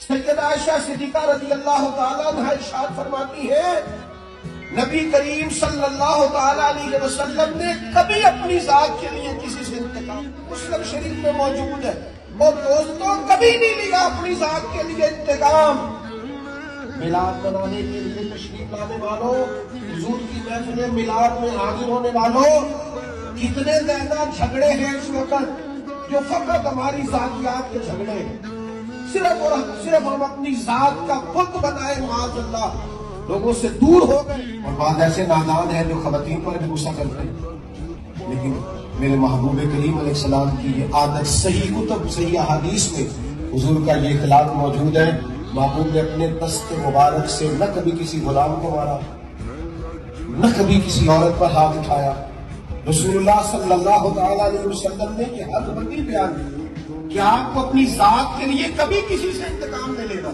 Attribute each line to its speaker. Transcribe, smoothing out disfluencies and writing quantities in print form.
Speaker 1: سیدہ عائشہ صدیقہ رضی اللہ تعالیٰ عنہ ارشاد فرماتی ہے نبی کریم صلی اللہ تعالیٰ علیہ وسلم نے کبھی اپنی ذات کے لیے کسی سے انتقام، مسلم شریف میں موجود ہے، اور دوستوں کبھی نہیں لیا اپنی ذات کے لیے انتقام۔ میلاد منانے کے لیے تشریف لانے والوں، حضور کی محفل میلاد میں حاضر ہونے والوں، کتنے زیادہ جھگڑے ہیں اس وقت جو فقط ہماری ذاتیات کے جھگڑے ہیں، صرف اور صرف ہم اپنی ذات کا بت بنائے، معاذ اللہ لوگوں سے دور ہو گئے۔ اور بعض ایسے نادان ہیں جو خواتین پر بھی غصہ کرتے ہیں، لیکن میرے محبوب کریم علیہ السلام کی یہ عادت صحیح کتب صحیح احادیث میں حضور کا یہ اخلاق موجود ہے۔ محبوب نے اپنے دست مبارک سے نہ کبھی کسی غلام کو مارا، نہ کبھی کسی عورت پر ہاتھ اٹھایا۔ رسول اللہ صلی اللہ تعالیٰ علیہ وسلم نے یہ حد بندی بیان کی کہ آپ کو اپنی ذات کے لیے کبھی کسی سے انتقام نہیں لینا۔